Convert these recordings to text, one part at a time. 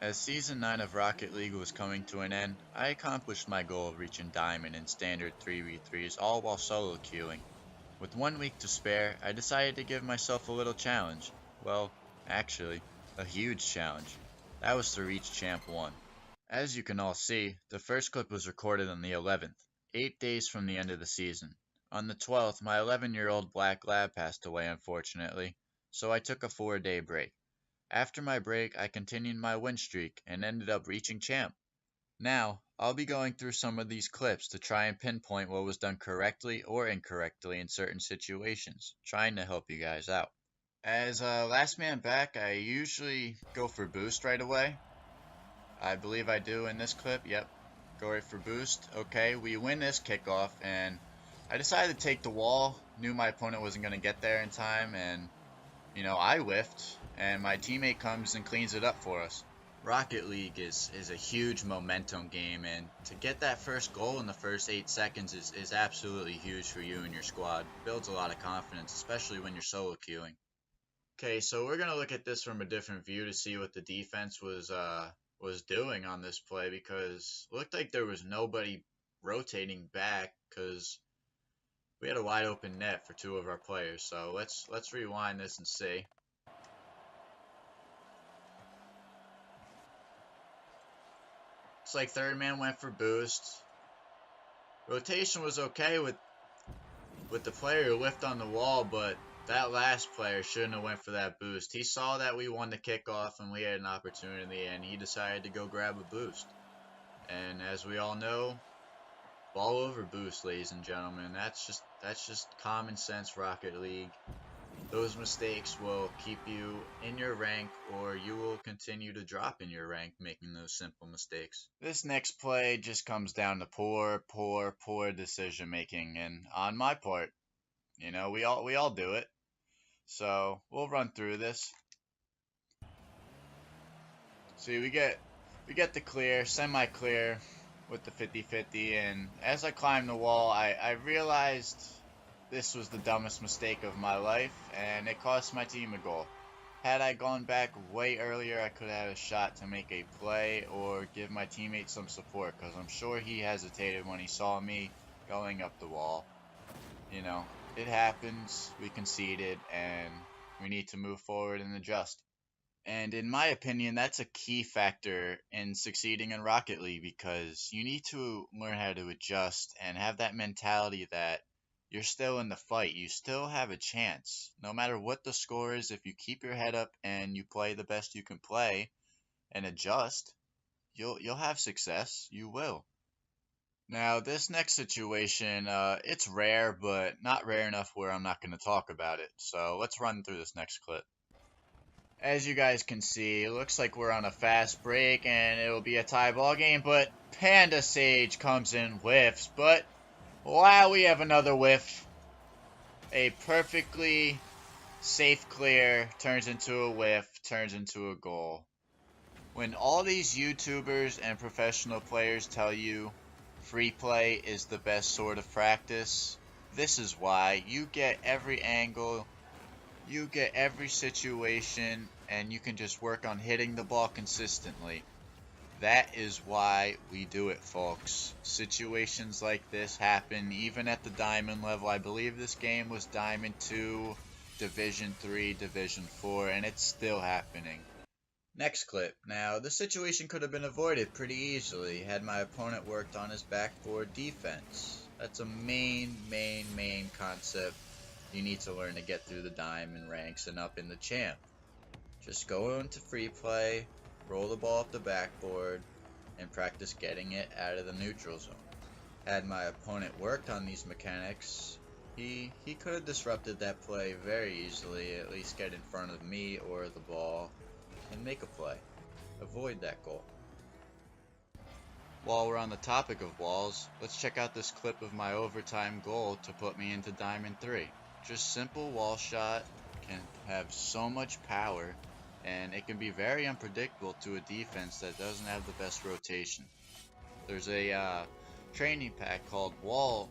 As Season 9 of Rocket League was coming to an end, I accomplished my goal of reaching Diamond in standard 3v3s all while solo queuing. With 1 week to spare, I decided to give myself a little challenge. Well, actually, a huge challenge. That was to reach Champ 1. As you can all see, the first clip was recorded on the 11th, 8 days from the end of the season. On the 12th, my 11-year-old black lab passed away unfortunately, so I took a 4-day break. After my break, I continued my win streak and ended up reaching champ. Now, I'll be going through some of these clips to try and pinpoint what was done correctly or incorrectly in certain situations, trying to help you guys out. As last man back, I usually go for boost right away. I believe I do in this clip, yep. Go right for boost. Okay, we win this kickoff, and I decided to take the wall. Knew my opponent wasn't going to get there in time, and I whiffed, and my teammate comes and cleans it up for us. Rocket League is a huge momentum game, and to get that first goal in the first 8 seconds is absolutely huge for you and your squad. Builds a lot of confidence, especially when you're solo queuing. Okay, so we're gonna look at this from a different view to see what the defense was doing on this play, because it looked like there was nobody rotating back because we had a wide open net for 2 of our players. So let's rewind this and see. It's like third man went for boost. Rotation was okay with the player who whiffed on the wall, but that last player shouldn't have went for that boost. He saw that we won the kickoff and we had an opportunity, and he decided to go grab a boost. And as we all know, ball over boost, ladies and gentlemen. That's just common sense Rocket League. Those mistakes will keep you in your rank, or you will continue to drop in your rank making those simple mistakes. This next play just comes down to poor decision making, and on my part, we all do it. So we'll run through this. See, we get the clear, semi-clear with the 50-50, and as I climbed the wall, I realized this was the dumbest mistake of my life, and it cost my team a goal. Had I gone back way earlier, I could have had a shot to make a play or give my teammate some support, because I'm sure he hesitated when he saw me going up the wall. It happens, we conceded, and we need to move forward and adjust. And in my opinion, that's a key factor in succeeding in Rocket League, because you need to learn how to adjust and have that mentality that you're still in the fight. You still have a chance. No matter what the score is, if you keep your head up and you play the best you can play and adjust, you'll have success. You will. Now, this next situation, it's rare, but not rare enough where I'm not going to talk about it. So let's run through this next clip. As you guys can see, it looks like we're on a fast break and it'll be a tie ball game, but Panda Sage comes in, whiffs, but wow, we have another whiff. A perfectly safe clear turns into a whiff, turns into a goal. When all these YouTubers and professional players tell you free play is the best sort of practice, this is why. You get every angle, you get every situation, and you can just work on hitting the ball consistently. That is why we do it, folks. Situations like this happen even at the Diamond level. I believe this game was Diamond 2, Division 3, Division 4, and it's still happening. Next clip. Now, this situation could have been avoided pretty easily had my opponent worked on his backboard defense. That's a main concept you need to learn to get through the diamond ranks and up in the champ. Just go into free play, roll the ball up the backboard, and practice getting it out of the neutral zone. Had my opponent worked on these mechanics, he could have disrupted that play very easily, at least get in front of me or the ball, and make a play. Avoid that goal. While we're on the topic of walls, let's check out this clip of my overtime goal to put me into Diamond 3. Just simple wall shot can have so much power, and it can be very unpredictable to a defense that doesn't have the best rotation. There's a training pack called wall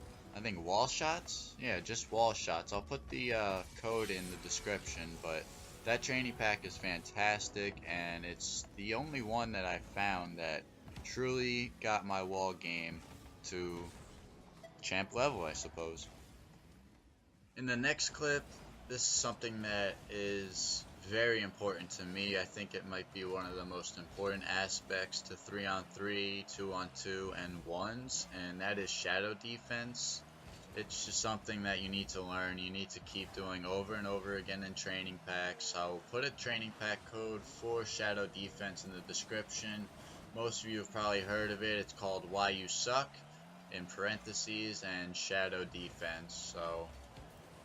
shots? Yeah, just wall shots. I'll put the code in the description, but That training pack is fantastic, and it's the only one that I found that truly got my wall game to champ level, I suppose. In the next clip, this is something that is very important to me. I think it might be one of the most important aspects to 3-on-3, 2-on-2, and ones, and that is shadow defense. It's just something that you need to learn. You need to keep doing over and over again in training packs. I'll put a training pack code for shadow defense in the description. Most of you have probably heard of it. It's called Why You Suck in parentheses and shadow defense. So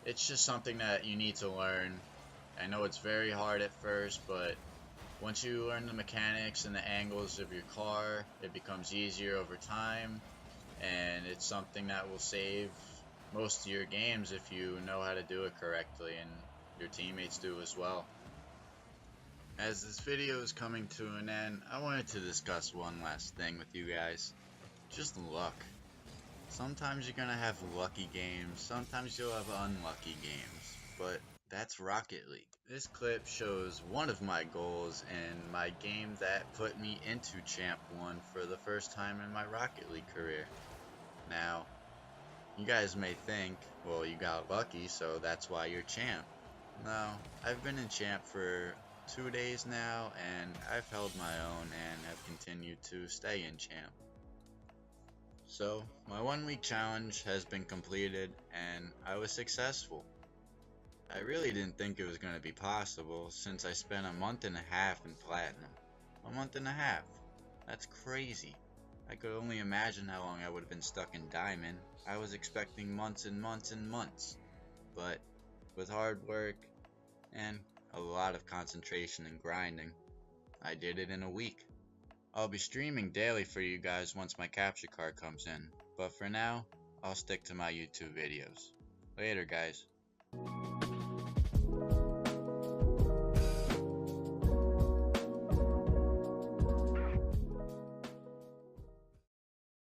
it's just something that you need to learn. I know it's very hard at first, but once you learn the mechanics and the angles of your car, it becomes easier over time, and it's something that will save most of your games if you know how to do it correctly, and your teammates do as well. As this video is coming to an end, I wanted to discuss one last thing with you guys. Just luck. Sometimes you're gonna have lucky games, sometimes you'll have unlucky games, but that's Rocket League. This clip shows one of my goals in my game that put me into Champ 1 for the first time in my Rocket League career. Now, you guys may think, well, you got lucky, so that's why you're Champ. No, I've been in Champ for 2 days now, and I've held my own and have continued to stay in Champ. So, my 1 week challenge has been completed, and I was successful. I really didn't think it was going to be possible, since I spent a month and a half in Platinum. A month and a half. That's crazy. I could only imagine how long I would have been stuck in Diamond. I was expecting months and months and months. But, with hard work, and a lot of concentration and grinding, I did it in a week. I'll be streaming daily for you guys once my capture card comes in, but for now, I'll stick to my YouTube videos. Later, guys.